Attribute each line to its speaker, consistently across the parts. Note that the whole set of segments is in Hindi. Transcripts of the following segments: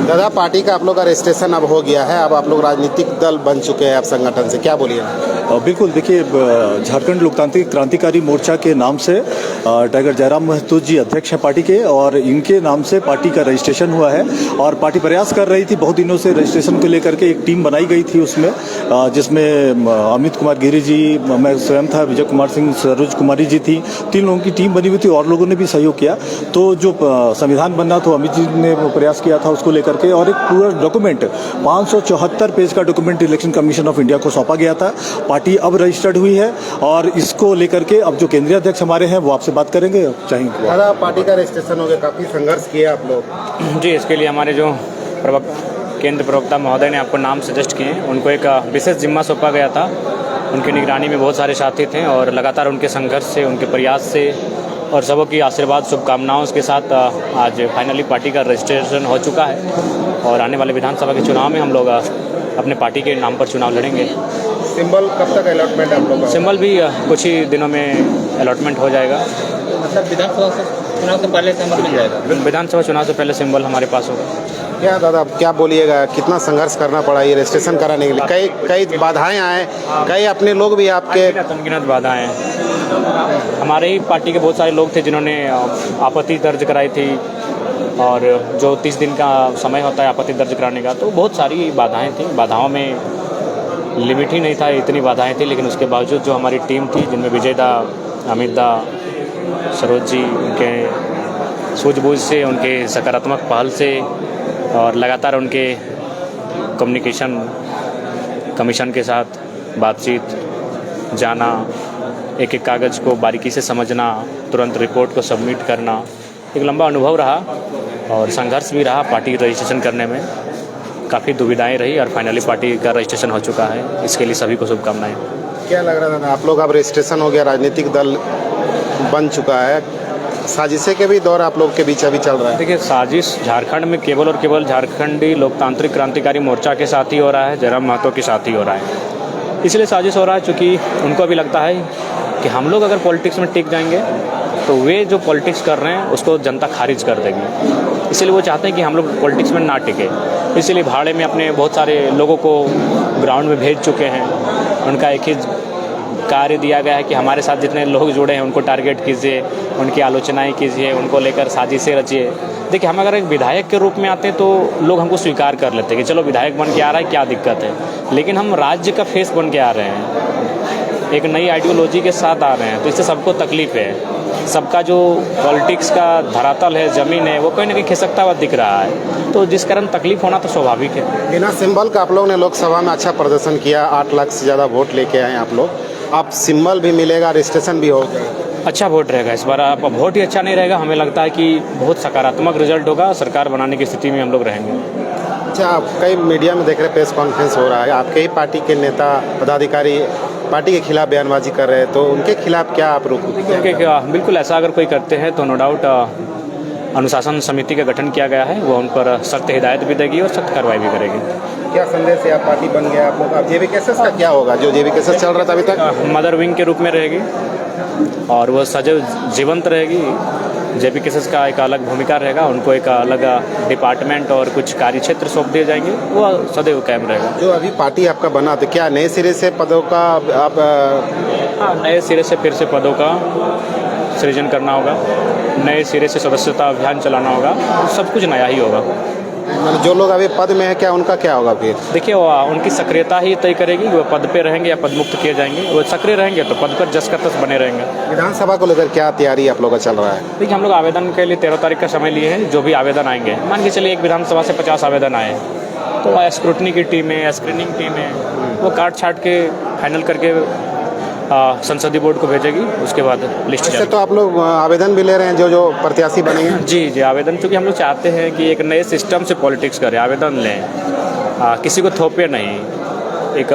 Speaker 1: दादा, पार्टी का आप लोग का रजिस्ट्रेशन अब हो गया है, अब आप लोग राजनीतिक दल बन चुके हैं आप संगठन से, क्या बोलिए?
Speaker 2: बिल्कुल, देखिए, झारखंड लोकतांत्रिक क्रांतिकारी मोर्चा के नाम से टाइगर जयराम महतो जी अध्यक्ष हैं पार्टी के, और इनके नाम से पार्टी का रजिस्ट्रेशन हुआ है। और पार्टी प्रयास कर रही थी बहुत दिनों से रजिस्ट्रेशन को लेकर के, एक टीम बनाई गई थी उसमें, जिसमें अमित कुमार गिरी जी, मैं स्वयं था, विजय कुमार सिंह, सरोज कुमारी जी थी, 3 लोगों की टीम बनी हुई थी और लोगों ने भी सहयोग किया। तो जो संविधान बनना तो अमित जी ने प्रयास किया था उसको लेकर के, और एक पूरा डॉक्यूमेंट 574 पेज का document election commission of India को सौंपा गया था। पार्टी अब रजिस्टर्ड हुई है और इसको लेकर के अब जो केंद्रीय अध्यक्ष हमारे हैं वो आपसे बात करेंगे। चाहेंगे
Speaker 1: दादा, पार्टी का रजिस्ट्रेशन हो गया, काफी संघर्ष किया आप लोग
Speaker 3: जी। इसके लिए हमारे जो केंद्र प्रवक्ता महोदय ने आपको नाम सजेस्ट किए, उनको एक विशेष जिम्मा सौंपा गया था। उनकी निगरानी में बहुत सारे साथी थे और लगातार उनके संघर्ष से, उनके प्रयास से और सबों की आशीर्वाद शुभकामनाओं के साथ आज फाइनली पार्टी का रजिस्ट्रेशन हो चुका है। और आने वाले विधानसभा के चुनाव में हम लोग अपने पार्टी के नाम पर चुनाव लड़ेंगे।
Speaker 1: सिंबल कब तक अलॉटमेंट आप लोग?
Speaker 3: सिंबल भी कुछ ही दिनों में अलॉटमेंट हो जाएगा।
Speaker 4: मतलब विधानसभा चुनाव से पहले सिंबल मिल जाएगा?
Speaker 3: विधानसभा चुनाव से पहले सिंबल हमारे पास होगा।
Speaker 1: क्या दादा, क्या बोलिएगा, कितना संघर्ष करना पड़ा ये रजिस्ट्रेशन कराने के लिए? कई बाधाएं आए, कई अपने लोग भी आपके
Speaker 3: अनगिनत बाधाएं हैं। हमारे ही पार्टी के बहुत सारे लोग थे जिन्होंने आपत्ति दर्ज कराई थी, और जो 30 दिन का समय होता है आपत्ति दर्ज कराने का, तो बहुत सारी बाधाएं थी। बाधाओं में लिमिट ही नहीं था, इतनी बाधाएं थी। लेकिन उसके बावजूद जो हमारी टीम थी, जिनमें विजय दा, अमित दा, सरोज जी, उनके सूझबूझ से, उनके सकारात्मक पहल से और लगातार उनके कम्युनिकेशन कमीशन के साथ बातचीत, जाना, एक एक कागज़ को बारीकी से समझना, तुरंत रिपोर्ट को सबमिट करना, एक लंबा अनुभव रहा और संघर्ष भी रहा। पार्टी रजिस्ट्रेशन करने में काफ़ी दुविधाएं रही और फाइनली पार्टी का रजिस्ट्रेशन हो चुका है। इसके लिए सभी को शुभकामनाएं।
Speaker 1: क्या लग रहा था आप लोग, अब रजिस्ट्रेशन हो गया, राजनीतिक दल बन चुका है, साजिशें के भी दौर आप लोग के बीच अभी चल रहा है?
Speaker 3: देखिए, साजिश झारखंड में केवल और केवल झारखंडी लोकतांत्रिक क्रांतिकारी मोर्चा के साथ ही हो रहा है, जयराम महतो के साथ ही हो रहा है। इसलिए साजिश हो रहा है क्योंकि उनको भी लगता है कि हम लोग अगर पॉलिटिक्स में टिक जाएंगे तो वे जो पॉलिटिक्स कर रहे हैं उसको जनता खारिज कर देगी। इसलिए वो चाहते हैं कि हम लोग पॉलिटिक्स में ना टिके। इसलिए भाड़े में अपने बहुत सारे लोगों को ग्राउंड में भेज चुके हैं। उनका एक ही कार्य दिया गया है कि हमारे साथ जितने लोग जुड़े हैं उनको टारगेट कीजिए, उनकी आलोचनाएं कीजिए, उनको लेकर साजिशें रचिए। देखिए, हम अगर एक विधायक के रूप में आते हैं तो लोग हमको स्वीकार कर लेते हैं कि चलो विधायक बन के आ रहा है, क्या दिक्कत है। लेकिन हम राज्य का फेस बन के आ रहे हैं, एक नई आइडियोलॉजी के साथ आ रहे हैं, तो इससे सबको तकलीफ है। सबका जो पॉलिटिक्स का धरातल है, ज़मीन है, वो कहीं ना कहीं खिसकता हुआ दिख रहा है। तो जिस कारण तकलीफ होना तो स्वाभाविक है।
Speaker 1: बिना सिंबल का आप लोग ने लोकसभा में अच्छा प्रदर्शन किया, 8 लाख से ज़्यादा वोट लेके आए आप लोग। अब सिंबल भी मिलेगा, रजिस्ट्रेशन भी होगा,
Speaker 3: अच्छा वोट रहेगा इस बार। आप वोट ही अच्छा नहीं रहेगा, हमें लगता है कि बहुत सकारात्मक रिजल्ट होगा, सरकार बनाने की स्थिति में हम लोग रहेंगे।
Speaker 1: अच्छा, आप कई मीडिया में देख रहे प्रेस कॉन्फ्रेंस हो रहा है, आपके ही पार्टी के नेता पदाधिकारी पार्टी के खिलाफ बयानबाजी कर रहे हैं, तो उनके खिलाफ क्या आप रोक?
Speaker 3: बिल्कुल ऐसा अगर कोई करते हैं तो नो डाउट अनुशासन समिति का गठन किया गया है, वो उन पर सख्त हिदायत भी देगी और सख्त कार्रवाई भी करेगी।
Speaker 1: क्या संदेश है, आप पार्टी बन गया आप लोग, अब जेबी केसेस का क्या होगा? जो जेबी केसेस चल रहा था अभी तक,
Speaker 3: मदर विंग के रूप में रहेगी और वो सदैव जीवंत रहेगी। जेबी केसेस का एक अलग भूमिका रहेगा, उनको एक अलग डिपार्टमेंट और कुछ कार्य क्षेत्र सौंप दिए जाएंगे, वो सदैव कायम रहेगा।
Speaker 1: जो अभी पार्टी आपका बना, तो क्या नए सिरे से पदों का आप
Speaker 3: नए सिरे से फिर से पदों का सृजन करना होगा, नए सिरे से सदस्यता अभियान चलाना होगा, सब कुछ नया ही होगा।
Speaker 1: जो लोग अभी पद में है, क्या उनका क्या होगा फिर?
Speaker 3: देखिए, उनकी सक्रियता ही तय करेगी वो पद पे रहेंगे या पद मुक्त किए जाएंगे। वो सक्रिय रहेंगे तो पद पर जस का तस बने रहेंगे।
Speaker 1: विधानसभा को लेकर क्या तैयारी आप लोग का चल रहा है?
Speaker 3: देखिए, हम लोग आवेदन के लिए 13 तारीख का समय लिए हैं। जो भी आवेदन आएंगे, मान के चलिए एक विधानसभा से 50 आवेदन आए, तो स्क्रूटनी की टीम है, स्क्रीनिंग टीम है, वो काट छाट के फाइनल करके संसदीय बोर्ड को भेजेगी। उसके बाद लिस्ट
Speaker 1: से तो आप लोग आवेदन भी ले रहे हैं जो प्रत्याशी बनेंगे?
Speaker 3: जी, आवेदन, क्योंकि हम लोग चाहते हैं कि एक नए सिस्टम से पॉलिटिक्स करें, आवेदन लें, किसी को थोपे नहीं, एक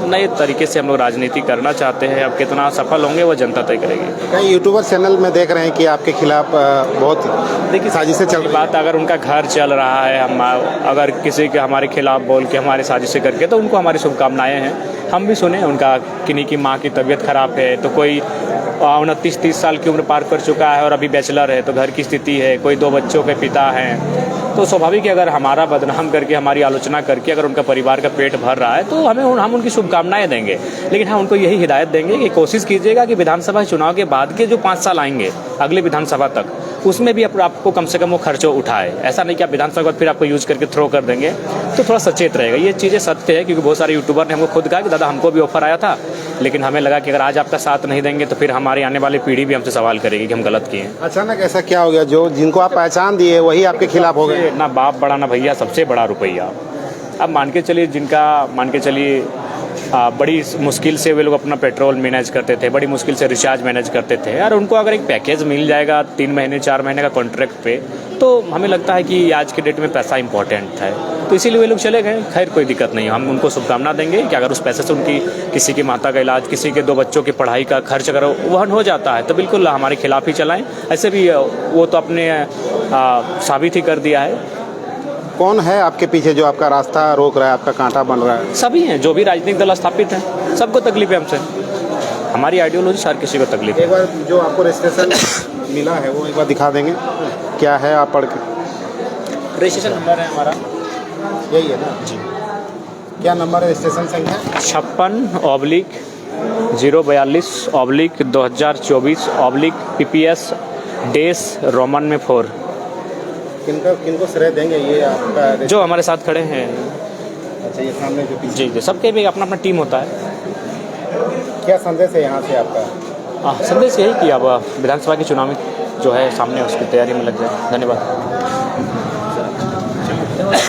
Speaker 3: नए तरीके से हम लोग राजनीति करना चाहते हैं। अब कितना सफल होंगे वो जनता तय करेगी।
Speaker 1: कई यूट्यूबर चैनल में देख रहे हैं कि आपके खिलाफ बहुत देखिए साजिशें चल रही
Speaker 3: बात, अगर उनका घर चल रहा है, हम अगर किसी के हमारे खिलाफ बोल के हमारी साजिशें करके, तो उनको हमारी शुभकामनाएं हैं। हम भी सुने उनका किन्हीं की माँ की तबीयत खराब है, तो कोई 29-30 साल की उम्र पार कर चुका है और अभी बैचलर है, तो घर की स्थिति है, कोई 2 बच्चों के पिता हैं, तो स्वाभाविक है अगर हमारा बदनाम करके, हमारी आलोचना करके अगर उनका परिवार का पेट भर रहा है तो हम उनकी शुभकामनाएं देंगे। लेकिन हम उनको यही हिदायत देंगे कि कोशिश कीजिएगा कि विधानसभा चुनाव के बाद के जो 5 साल आएंगे अगले विधानसभा तक, उसमें भी आपको कम से कम वो खर्च उठाए। ऐसा नहीं कि आप विधानसभा के बाद फिर आपको यूज़ करके थ्रो कर देंगे, तो थोड़ा सचेत रहेगा। ये चीज़ें सत्य है, क्योंकि बहुत सारे यूट्यूबर ने हमको खुद कहा कि दादा हमको भी ऑफर आया था, लेकिन हमें लगा कि अगर आज आपका साथ नहीं देंगे तो फिर हमारी आने वाली पीढ़ी भी हमसे सवाल करेगी कि हम गलत किए।
Speaker 1: अचानक ऐसा क्या हो गया जो जिनको आप पहचान दिए वही आपके खिलाफ हो गए?
Speaker 3: ना बाप बड़ा ना भैया, सबसे बड़ा रुपया। अब मान के चलिए बड़ी मुश्किल से वे लोग अपना पेट्रोल मैनेज करते थे, बड़ी मुश्किल से रिचार्ज मैनेज करते थे, और उनको अगर एक पैकेज मिल जाएगा 3 महीने 4 महीने का कॉन्ट्रैक्ट पे, तो हमें लगता है कि आज के डेट में पैसा इंपॉर्टेंट है, तो इसीलिए वे लोग चले गए। खैर कोई दिक्कत नहीं, हम उनको शुभकामना देंगे कि अगर उस पैसे से उनकी किसी की माता का इलाज, किसी के 2 बच्चों की पढ़ाई का खर्च अगर वहन हो जाता है तो बिल्कुल हमारे खिलाफ ही चलाएं। ऐसे भी वो तो अपने साबित ही कर दिया है।
Speaker 1: कौन है आपके पीछे जो आपका रास्ता रोक रहा है, आपका कांटा बन रहा है?
Speaker 3: सभी हैं, जो भी राजनीतिक दल स्थापित हैं, सबको तकलीफ है हमसे। हमारी आइडियोलॉजी हर किसी को तकलीफ है।
Speaker 1: एक बार जो आपको रजिस्ट्रेशन मिला है वो एक बार दिखा देंगे, क्या है आप पढ़ के?
Speaker 3: रजिस्ट्रेशन नंबर है हमारा,
Speaker 1: यही है ना जी? क्या नंबर है रजिस्ट्रेशन संख्या?
Speaker 3: 56/042/2024/PPS -रोमन में 4।
Speaker 1: किनको श्रेय देंगे ये आपका?
Speaker 3: जो हमारे साथ खड़े हैं।
Speaker 1: अच्छा, ये सामने जो पीछे?
Speaker 3: जी, सबके भी अपना अपना टीम होता है।
Speaker 1: क्या संदेश है यहाँ से आपका?
Speaker 3: संदेश यही कि अब विधानसभा के चुनाव में जो है सामने, उसकी तैयारी में लग जाए। धन्यवाद।